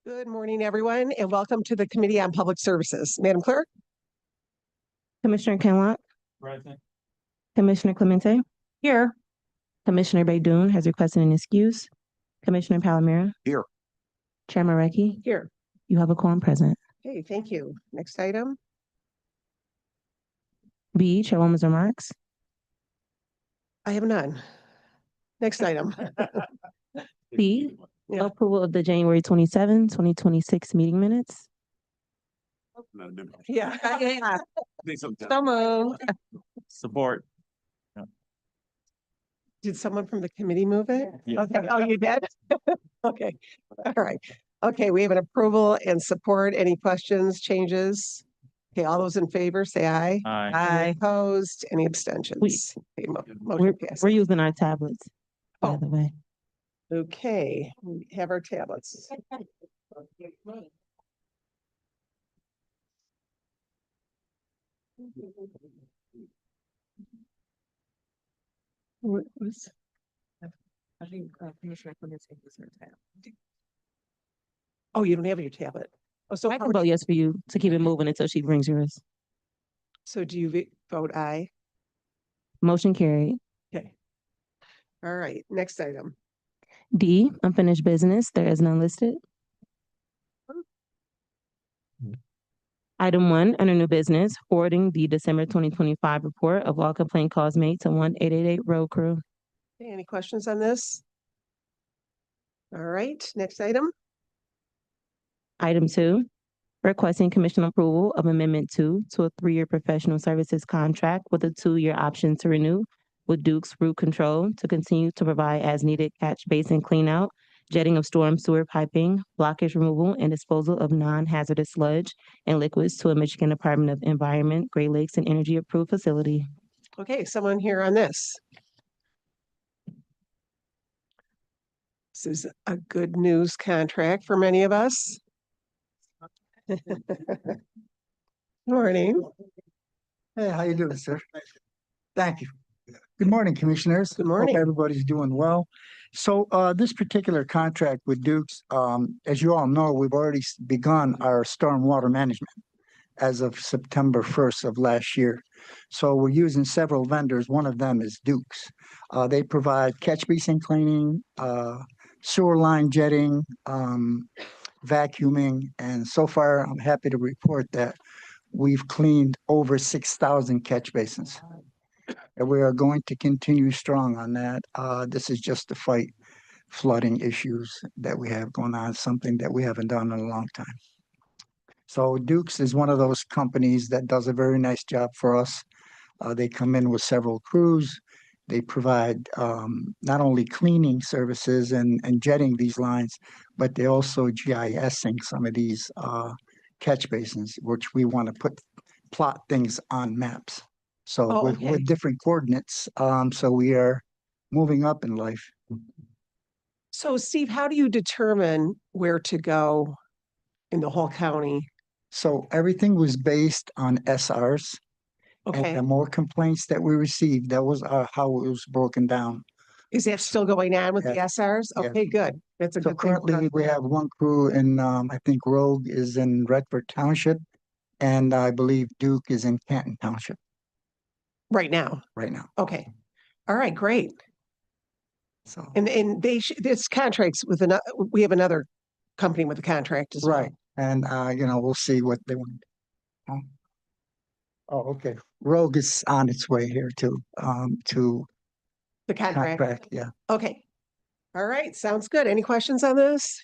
Good morning, everyone, and welcome to the Committee on Public Services. Madam Clerk? Commissioner Kenlock, Present. Commissioner Clemente, Here. Commissioner Baydoun has requested an excuse. Commissioner Palomero. Here. Chairman Recchi, Here. you have a quorum present. Okay, thank you. Next item. B, Chairwoman's remarks. I have none. Next item. C, Yeah. approval of the January 27, 2026 meeting minutes. Yeah. So So moved. Support. Did someone from the committee move it? Yeah. Okay. Oh, you did? Okay. All right. Okay, we have an approval and support. Any questions, changes? Okay, all those in favor, say aye. Aye. Any opposed? Any abstentions? Okay, motion We're passes. using our tablets, by Oh. the way. Okay, we have our tablets. What was? I think Commissioner Clements was her tab. Oh, you don't have your tablet. Oh, so I can vote yes for you to keep it moving until she brings yours. so do you vote aye? Motion carried. Okay. All right, next item. D, unfinished business. There is none listed. Item 1, under new business, forwarding the December 2025 report of all complaint calls made to 1888 road crew. Okay, any questions on this? All right, next item. Item 2, requesting commission approval of amendment 2 to a 3-year professional services contract with a 2-year option to renew with Duke's Root Control to continue to provide as needed catch basin cleanout, jetting of storm sewer piping, blockage removal, and disposal of non-hazardous sludge and liquids to a Michigan Department of Environment, Great Lakes, and Energy approved facility. Okay, someone here on this. This is a good news contract for many of us. Morning. Hey, how you doing, sir? Thank you. Good morning, commissioners. Good morning. Hope everybody's doing well. So this particular contract with Dukes, as you all know, we've already begun our stormwater management as of September 1st of last year. So we're using several vendors. One of them is Dukes. They provide catch basin cleaning, sewer line jetting, vacuuming, and so far I'm happy to report that we've cleaned over 6,000 catch basins. And we are going to continue strong on that. This is just to fight flooding issues that we have going on, something that we haven't done in a long time. So Dukes is one of those companies that does a very nice job for us. They come in with several crews. They provide not only cleaning services and jetting these lines, but they also GISing some of these catch basins, which we want to plot things on maps. So Oh, with, okay. with different coordinates, so we are moving up in life. So Steve, how do you determine where to go in the whole county? So everything was based on SRs. And Okay, the more complaints that we received, that was how it was broken down. is that still going on with the Yes. SRs? Yes. Okay, good. That's a So good thing. currently, we have one crew in, I think Rogue is in Redford Township, and I believe Duke is in Canton Township Right now. right now. Okay. All right, great. So, And this contracts with another, we have another company with a contract as well. right, and we'll see what they want. Huh? Oh, okay. Rogue is on its way here to The contract. contract, yeah. Okay. All right, sounds good. Any questions on this?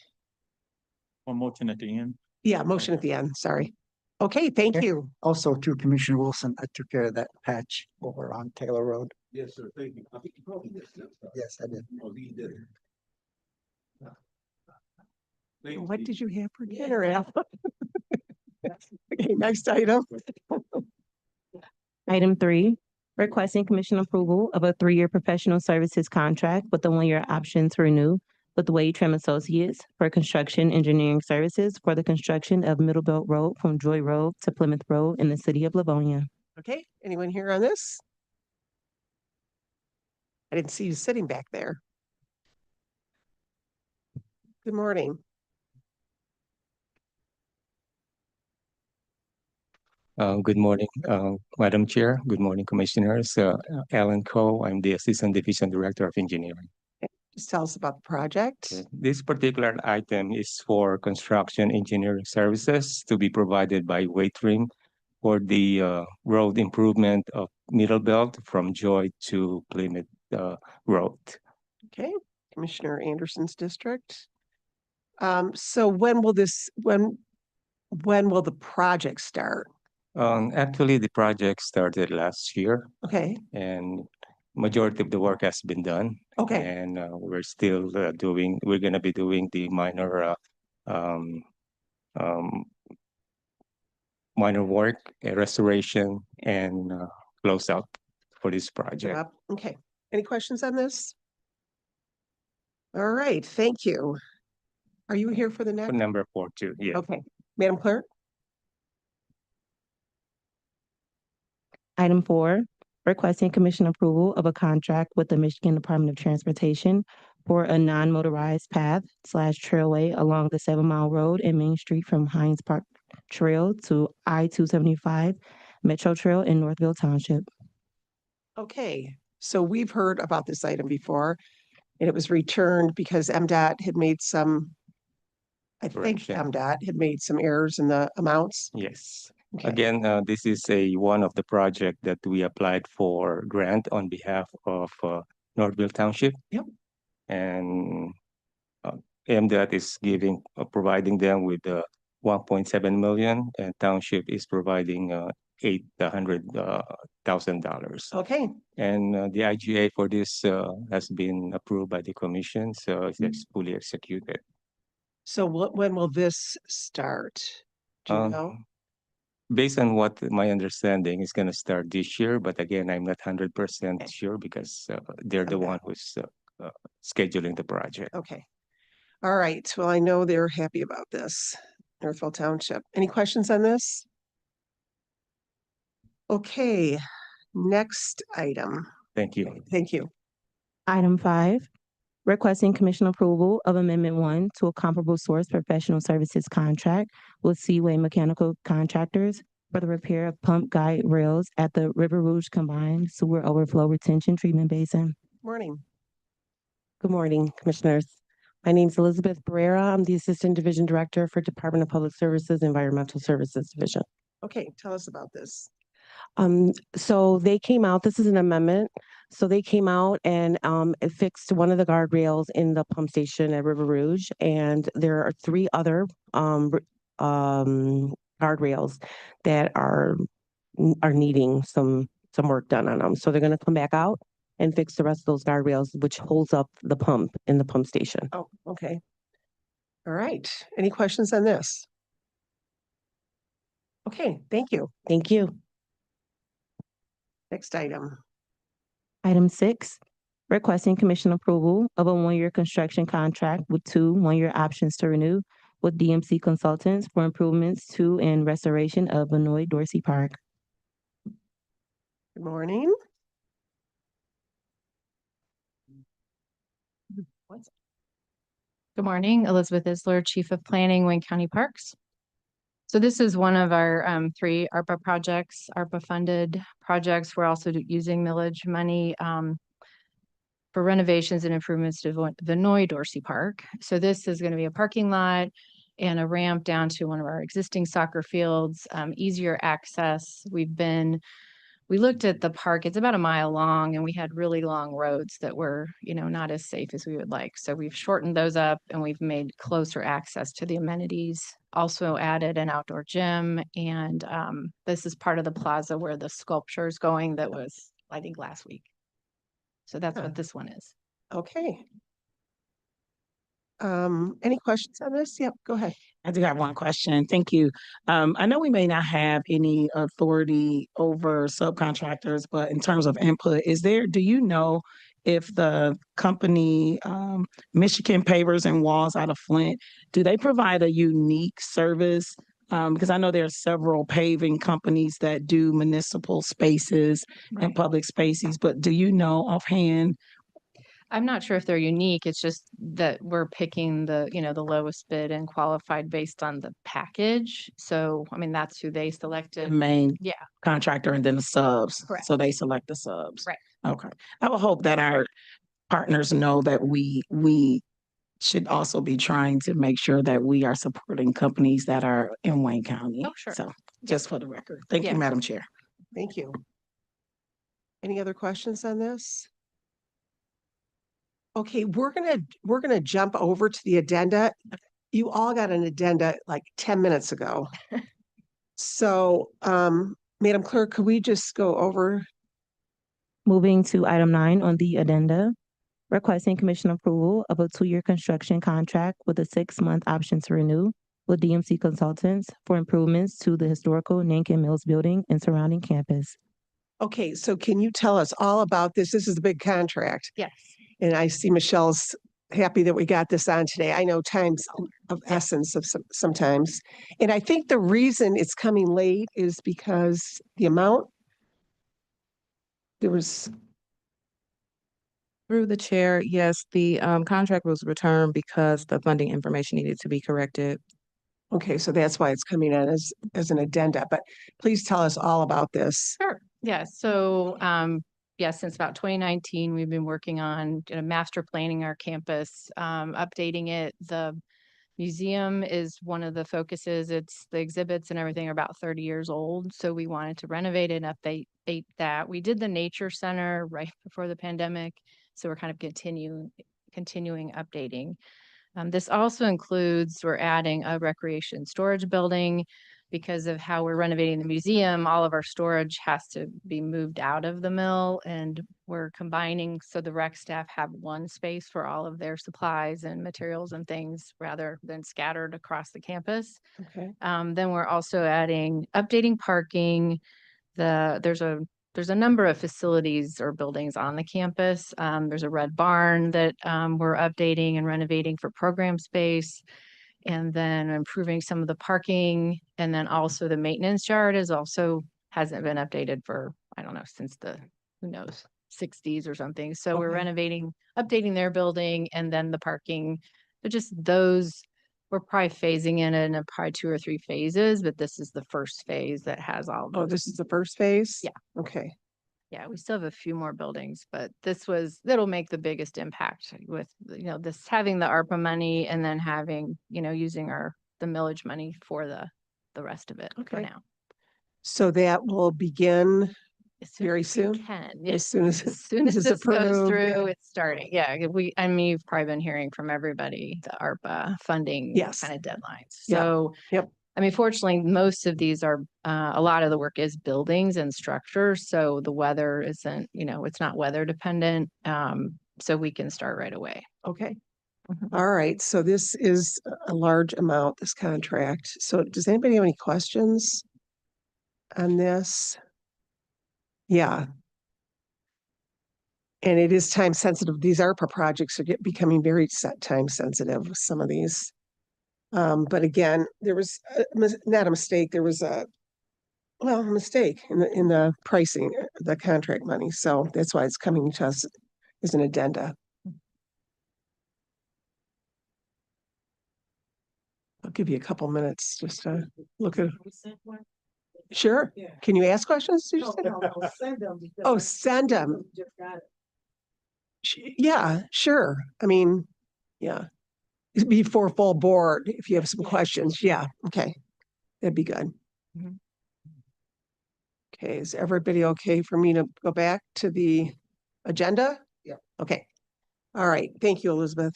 One motion at the end. Yeah, motion at the end, sorry. Okay, thank Okay. you. Also to Commissioner Wilson, I took care of that patch over on Taylor Road. Yes, sir. Thank you. I think you probably did. Yes, I did. Oh, he did. What did you have for dinner, Al? Okay, next item. Item 3, requesting commission approval of a 3-year professional services contract with a 1-year option to renew with Wade Trim Associates for construction engineering services for the construction of Middlebelt Road from Joy Road to Plymouth Road in the city of Livonia. Okay, anyone here on this? I didn't see you sitting back there. Good morning. Good morning, Madam Chair. Good morning, Commissioners. Alan Coe, I'm the Assistant Division Director of Engineering. Just tell us about the project. This particular item is for construction engineering services to be provided by Waitrim for the road improvement of Middle Belt from Joy to Plymouth Road. Okay, Commissioner Anderson's district. So when will the project start? Actually, the project started last year Okay, and majority of the work has been done. okay, And we're still we're going to be doing the um, um, minor work, restoration, and close out for this project. yep, okay. Any questions on this? All right, thank you. Are you here for the For next? number 4 too, yeah. Okay, Madam Clerk? Item 4, requesting commission approval of a contract with the Michigan Department of Transportation for a non-motorized path / trailway along the 7 Mile Road and Main Street from Hines Park Trail to I-275 Metro Trail in Northville Township. Okay, so we've heard about this item before, and it was returned because MDOT had made some, I think Correction. MDOT had made some errors in the amounts. Yes. Okay, Again, this is one of the project that we applied for grant on behalf of Northville Township. Yep. And MDOT is providing them with 1.7 million, and Township is providing $800,000. okay, And the IGA for this has been approved by the commission, so it's fully executed. so when will this start? Do you Um, know? Based on what my understanding is going to start this year, but again, I'm not 100% Okay. sure because they're the Okay. one who's scheduling the project. Okay. All right, well, I know they're happy about this, Northville Township. Any questions on this? Okay, next item. Thank you. Thank you. Item 5, requesting commission approval of Amendment 1 to a comparable source professional services contract with Seaway Mechanical Contractors for the repair of pump guide rails at the River Rouge Combined Sewer Overflow Retention Treatment Basin. Morning. Good morning, Commissioners. My name is Elizabeth Barrera. I'm the Assistant Division Director for Department of Public Services, Environmental Services Division. Okay, tell us about this. So they came out, this is an amendment. So they came out and it fixed one of the guardrails in the pump station at River Rouge. And there are 3 other guardrails that are needing some work done on them. So they're going to come back out and fix the rest of those guardrails, which holds up the pump in the pump station. Oh, okay. All right, any questions on this? Okay, thank you. Thank you. Next item. Item 6, requesting commission approval of a 1-year construction contract with 2 1-year options to renew with DMC Consultants for improvements to and restoration of Benoit Dorsey Park. Good morning. Good morning, Elizabeth Isler, Chief of Planning, Wayne County Parks. So this is one of our 3 ARPA projects, ARPA funded projects. We're also using millage money for renovations and improvements to Benoit Dorsey Park. So this is going to be a parking lot and a ramp down to one of our existing soccer fields, easier access. We looked at the park, it's about a mile long, and we had really long roads that were, not as safe as we would like. So we've shortened those up and we've made closer access to the amenities. Also added an outdoor gym, and this is part of the plaza where the sculpture is going that was, I think, last week. So that's what this one is. Okay. Any questions on this? Yep, go ahead. I do have one question. Thank you. I know we may not have any authority over subcontractors, but in terms of input, do you know if the company, Michigan Pavers and Walls out of Flint, do they provide a unique service? Because I know there are several paving companies that do municipal spaces and public spaces, but do you know offhand? I'm not sure if they're unique. It's just that we're picking the, the lowest bid and qualified based on the package. So, I mean, that's who they The selected. main Yeah. contractor and then the subs. Correct. So they select the subs. Right. Okay. I would hope that our partners know that we should also be trying to make sure that we are supporting companies that are in Wayne County. Oh, sure. So just for the record. Thank you, Yeah. Madam Chair. Thank you. Any other questions on this? Okay, we're gonna jump over to the addenda. You all got an addenda like 10 minutes ago. So, Madam Clerk, could we just go over? Moving to item 9 on the addenda, requesting commission approval of a 2-year construction contract with a 6-month option to renew with DMC Consultants for improvements to the historical Nankin Mills building and surrounding campus. Okay, so can you tell us all about this? This is a big contract. Yes. And I see Michelle's happy that we got this on today. I know time's of essence of sometimes. And I think the reason it's coming late is because the amount there was, Through the chair, yes, the contract was returned because the funding information needed to be corrected. okay, so that's why it's coming in as an addenda, but please tell us all about this. Sure. Yeah. So, yeah, since about 2019, we've been working on master planning our campus, updating it. The museum is one of the focuses. It's the exhibits and everything are about 30 years old. So we wanted to renovate and update that. We did the nature center right before the pandemic. So we're kind of continuing updating. This also includes, we're adding a recreation storage building because of how we're renovating the museum. All of our storage has to be moved out of the mill and we're combining so the rec staff have one space for all of their supplies and materials and things rather than scattered across the campus. Okay. Then we're also updating parking. There's a number of facilities or buildings on the campus. There's a red barn that we're updating and renovating for program space, and then improving some of the parking. And then also the maintenance yard hasn't been updated for, I don't know, since who knows, 60s or something. So we're Okay. renovating, updating their building, and then the parking. So just those, we're probably phasing in probably 2 or 3 phases, but this is the first phase that has all Oh, those. this is the first phase? Yeah. Okay. Yeah, we still have a few more buildings, but that'll make the biggest impact with, this having the ARPA money and then having, using the millage money for the rest of it for Okay. now. So that will begin As soon very as we soon? can. As soon as As soon as this is this goes approved. through, it's starting. Yeah, you've probably been hearing from everybody, the ARPA funding Yes. kind of deadlines. Yep. So, Yep. I mean, fortunately, most of these are, a lot of the work is buildings and structures. So the weather isn't, it's not weather dependent. So we can start right away. Okay. Mhm. All right. So this is a large amount, this contract. So does anybody have any questions on this? Yeah. And it is time sensitive. These ARPA projects are becoming very time sensitive, some of these. But again, there was not a mistake. There was a mistake in the pricing, the contract money. So that's why it's coming to us as an addenda. I'll give you a couple minutes just to look at. Sure. Can you ask questions? Did you say? Send them. Oh, send them. Just got it. Yeah, sure. I mean, yeah. Before full board, if you have some questions, yeah, okay. That'd be good. Mhm. Okay, is everybody okay for me to go back to the agenda? Yeah. Okay. All right, thank you, Elizabeth.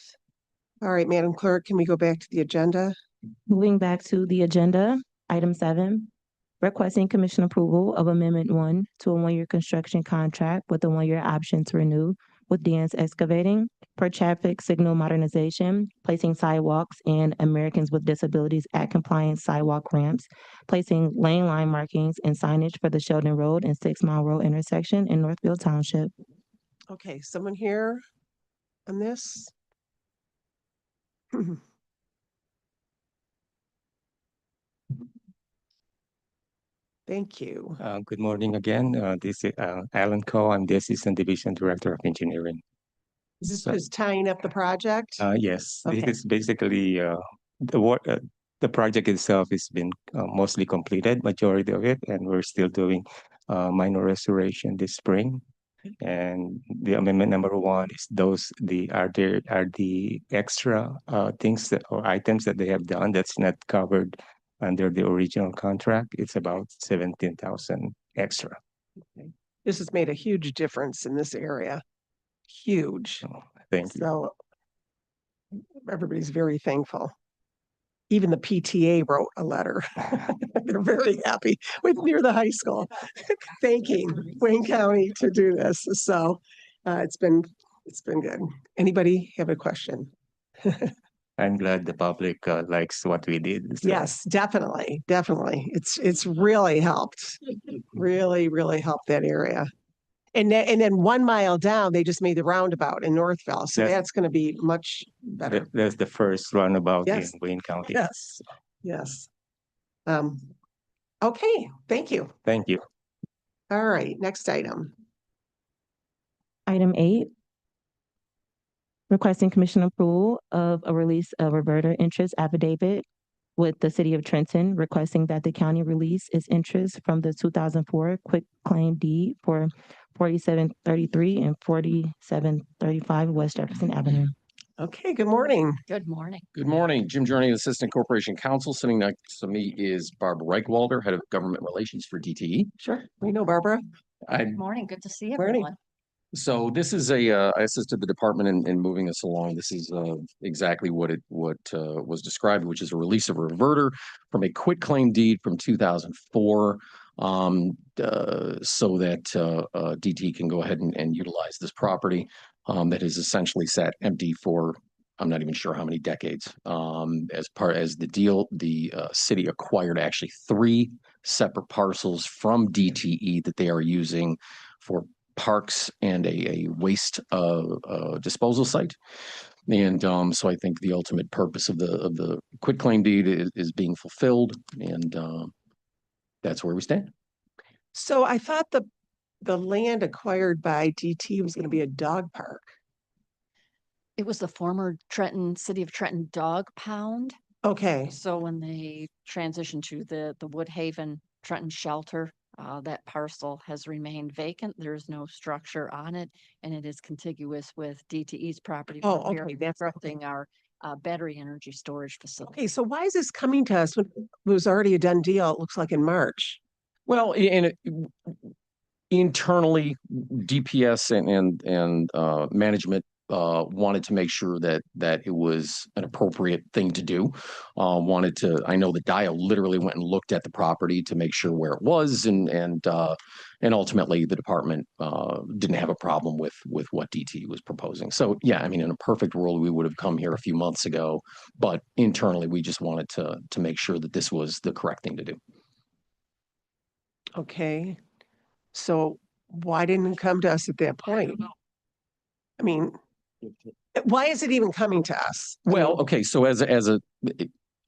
All right, Madam Clerk, can we go back to the agenda? Moving back to the agenda, item 7, requesting commission approval of amendment 1 to a 1-year construction contract with a 1-year option to renew with Dan's Excavating for traffic signal modernization, placing sidewalks and Americans with Disabilities Act compliant sidewalk ramps, placing lane line markings and signage for the Sheldon Road and 6 Mile Road intersection in Northfield Township. Okay, someone here on this? Thank you. Good morning again. This is Alan Coe. I'm the Assistant Division Director of Engineering. Is this So- just tying up the project? Yes, Okay. this is basically the work. The project itself has been mostly completed, majority of it, and we're still doing minor restoration this spring. And the amendment number one is are the extra things that or items that they have done that's not covered under the original contract. It's about 17,000 extra. This has made a huge difference in this area. Huge. So, thank you. So everybody's very thankful. Even the PTA wrote a letter. They're very happy with near the high school, thanking Wayne County to do this. So it's been good. Anybody have a question? I'm glad the public likes what we did. So. Yes, definitely, definitely. It's really helped. Really helped that area. And then 1 mile down, they just made the roundabout in Northville. So That's- that's going to be much better. That's the first roundabout Yes. in Wayne County. Yes, yes. Okay, thank you. Thank you. All right, next item. Item 8, requesting commission approval of a release of reverter interest affidavit with the city of Trenton, requesting that the county release its interest from the 2004 quick claim deed for 4733 and 4735 West Jefferson Avenue. Okay, good morning. Good morning. Good morning, Jim Journey, Assistant Corporation Counsel. Sitting next to me is Barbara Reichwalder, Head of Government Relations for DTE. Sure. We know Barbara. Morning. Good to see Morning. everyone. So this is I assisted the department in moving this along. This is exactly what was described, which is a release of a reverter from a quitclaim deed from 2004, so that DTE can go ahead and utilize this property that has essentially sat empty for I'm not even sure how many decades. As the deal, the city acquired actually 3 separate parcels from DTE that they are using for parks and a waste disposal site. And so I think the ultimate purpose of the quitclaim deed is being fulfilled, and that's where we stand. So I thought the land acquired by DT was going to be a dog park. It was the former City of Trenton dog pound. Okay, So when they transitioned to the Woodhaven Trenton shelter, that parcel has remained vacant. There is no structure on it, and it is contiguous with DTE's property. Oh, where we are okay, that's- constructing our battery energy storage facility. okay. So why is this coming to us when it was already a done deal? It looks like in March. Well, internally, DPS and management wanted to make sure that it was an appropriate thing to do. I know that Dio literally went and looked at the property to make sure where it was, and ultimately the department didn't have a problem with what DT was proposing. So yeah, I mean, in a perfect world, we would have come here a few months ago, but internally, we just wanted to make sure that this was the correct thing to do. Okay. So why didn't it come to us at that point? I mean, why is it even coming to us? I Well, mean, okay, so as a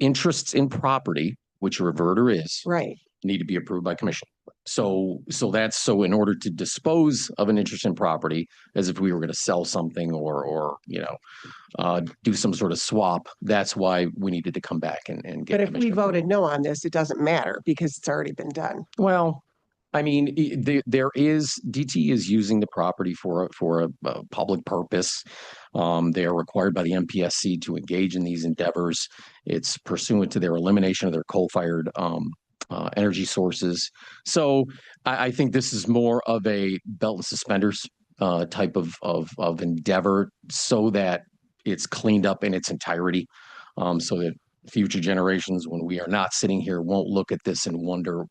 interests in property, which a reverter is, right. need to be approved by commission. So in order to dispose of an interest in property, as if we were going to sell something or do some sort of swap, that's why we needed to come back and get. But if we commission voted approval. no on this, it doesn't matter because it's already been done. Well, I mean, DT is using the property for a public purpose. They are required by the MPSC to engage in these endeavors. It's pursuant to their elimination of their coal-fired energy sources. So I think this is more of a belt and suspenders type of endeavor, so that it's cleaned up in its entirety, so that future generations, when we are not sitting here, won't look at this and wonder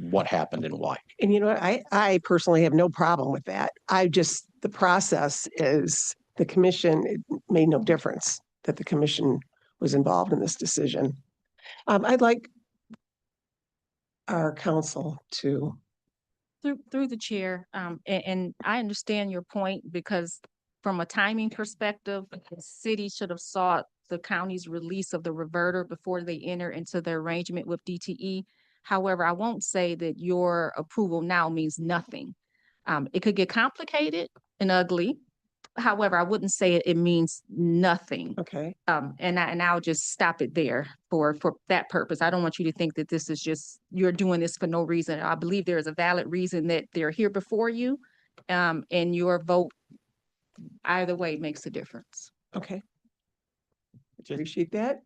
what happened and why. And you know what? I personally have no problem with that. The process is the commission, it made no difference that the commission was involved in this decision. I'd like our council to, Through the chair, and I understand your point, because from a timing perspective, the city should have sought the county's release of the reverter before they enter into the arrangement with DTE. However, I won't say that your approval now means nothing. It could get complicated and ugly, However, I wouldn't say it means nothing. Okay, And I'll just stop it there for that purpose. I don't want you to think that this is just, you're doing this for no reason. I believe there is a valid reason that they're here before you. And your vote either way makes a difference. okay. Just- Appreciate that.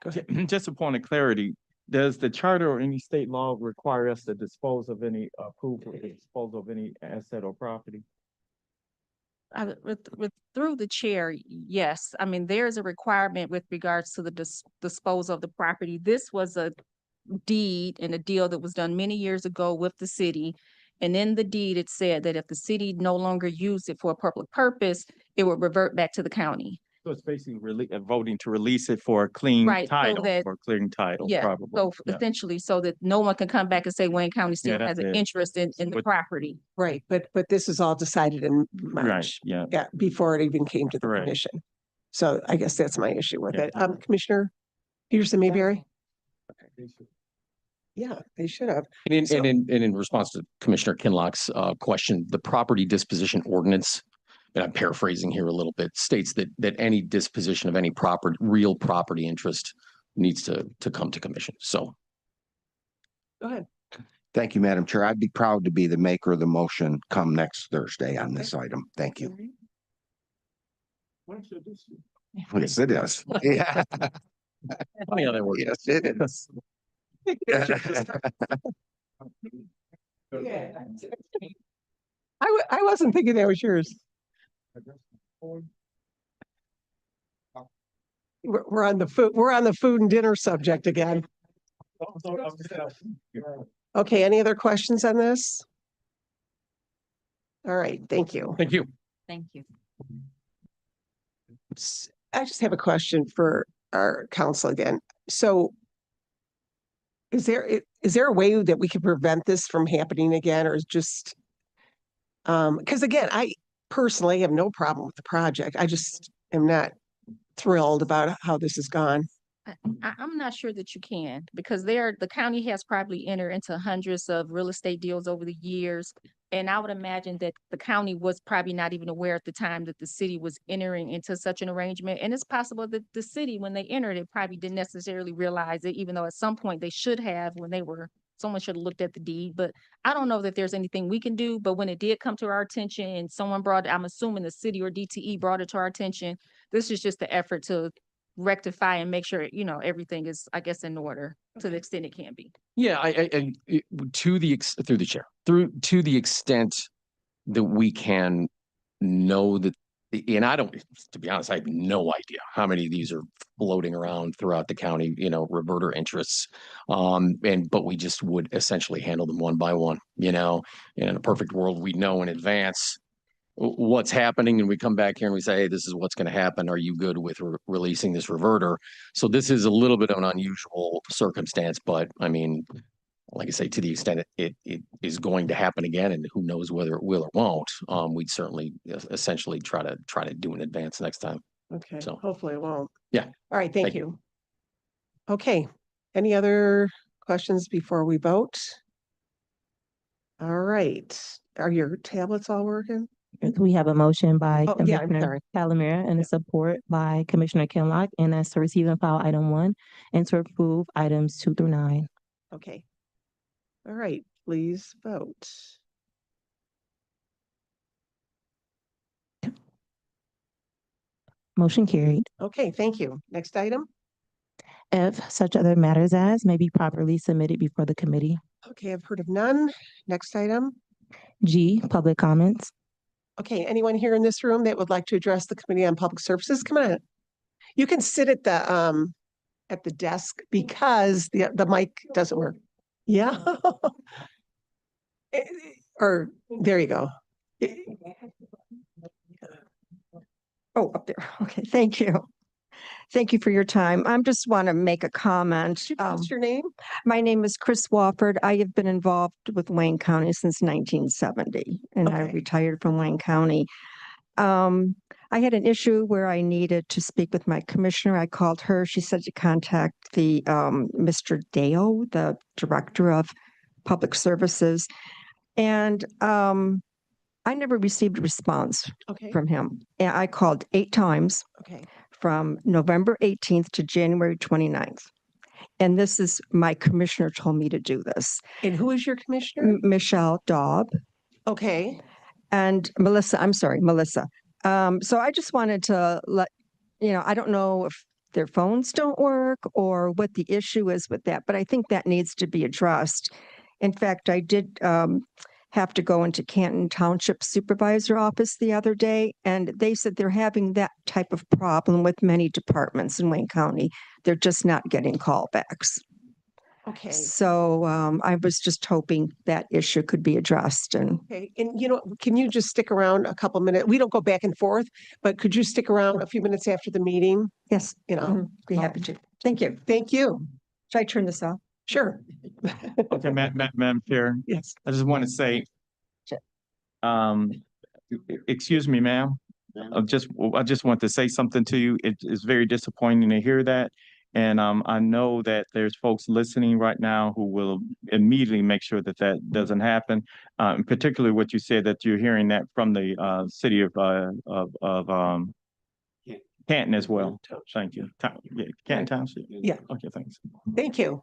Go ahead. Just a point of clarity, does the charter or any state law require us to dispose of any approval, to dispose of any asset or property? With through the chair, yes. I mean, there is a requirement with regards to the disposal of the property. This was a deed and a deal that was done many years ago with the city. And in the deed, it said that if the city no longer used it for a public purpose, it would revert back to the county. So it's basically voting to release it for a clean Right, so title, that- for a clean title, Yeah, probably. so Yeah. essentially, so that no one can come back and say Wayne County still that's has an it. interest in the But- property. Right, but this is all decided in Right, March. yeah. Yeah, before it even came to the Correct. commission. So I guess that's my issue with Yeah. it. Commissioner Peterson Mayberry? Yeah, they should have. So- And in response to Commissioner Kinlock's question, the property disposition ordinance, and I'm paraphrasing here a little bit, states that any disposition of any property, real property interest needs to come to commission. So Go ahead. Thank you, Madam Chair. I'd be proud to be the maker of the motion come next Thursday on this item. Thank you. Yes, it is. Yeah. funny how that works. Yes, it is. Yeah. I wasn't thinking that was yours. We're on the food and dinner subject again. Okay, any other questions on this? All right, thank you. Thank you. Thank you. I just have a question for our council again. So is there a way that we can prevent this from happening again, or is just because again, I personally have no problem with the project. I just am not thrilled about how this has gone. I'm not sure that you can, because the county has probably entered into hundreds of real estate deals over the years. And I would imagine that the county was probably not even aware at the time that the city was entering into such an arrangement. And it's possible that the city, when they entered it, probably didn't necessarily realize it, even though at some point they should have when someone should have looked at the deed. But I don't know that there's anything we can do, but when it did come to our attention and someone I'm assuming the city or DTE brought it to our attention, this is just the effort to rectify and make sure, everything is, I guess, in order to the extent it can be. Yeah, to through the chair, to the extent that we can know that, and I don't, to be honest, I have no idea how many of these are floating around throughout the county, reverter interests. But we just would essentially handle them one by one, and in a perfect world, we know in advance what's happening, and we come back here and we say, hey, this is what's going to happen. Are you good with releasing this reverter? So this is a little bit of an unusual circumstance, but I mean, like I say, to the extent it is going to happen again, and who knows whether it will or won't, we'd certainly essentially try to do in advance next time. Okay, So- hopefully it won't. Yeah. All right, thank Thank you. Okay, any other questions before we vote? All right, are your tablets all working? We have a motion by Oh, yeah, I'm Commissioner sorry. Calamera and a support by Commissioner Kinlock, and that's to receive and file item 1 and to approve items 2 through 9. Okay. All right, please vote. Motion carried. Okay, thank you. Next item. F, such other matters as may be properly submitted before the committee. Okay, I've heard of none. Next item. G, public comments. Okay, anyone here in this room that would like to address the Committee on Public Services, come on. You can sit at the desk because the mic doesn't work. Yeah. Or there you go. Oh, up there. Okay, thank you. Thank you for your time. I just want to make a comment. Could you tell us your name? My name is Chris Wofford. I have been involved with Wayne County since 1970, and I Okay. retired from Wayne County. I had an issue where I needed to speak with my commissioner. I called her. She said to contact the Mr. Deo, the Director of Public Services. And I never received a response Okay, from him. And I called 8 times okay. from November 18th to January 29th. And this is, my commissioner told me to do this. And who is your commissioner? Michelle Daub Okay, and Melissa, I'm sorry, Melissa. So I just wanted to let, I don't know if their phones don't work or what the issue is with that, but I think that needs to be addressed. In fact, I did have to go into Canton Township Supervisor Office the other day, and they said they're having that type of problem with many departments in Wayne County. They're just not getting callbacks. okay. So I was just hoping that issue could be addressed. And Okay, and can you just stick around a couple minutes? We don't go back and forth, but could you stick around a few minutes after the meeting? yes, be Oh. happy to. Thank you. Thank you. Should I turn this off? Sure. Okay, Madam Chair, Yes. I just want to say, Sure. excuse me, ma'am. I just want to say something to you. It is very disappointing to hear that. And I know that there's folks listening right now who will immediately make sure that that doesn't happen. Particularly what you said, that you're hearing that from the city of Canton as well. Thank you. Yeah, Canton Township. Yeah. Okay, thanks. Thank you.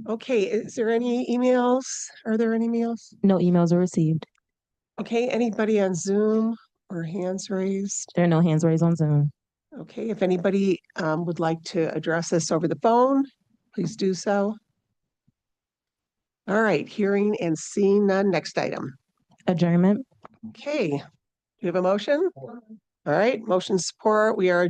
Okay, is there any emails? Are there any emails? No emails were received. Okay, anybody on Zoom or hands raised? There are no hands raised on Zoom. Okay, if anybody would like to address us over the phone, please do so. All right, hearing and seeing none. Next item. Adjournment. Okay, do you have a motion? All right, motion support. We are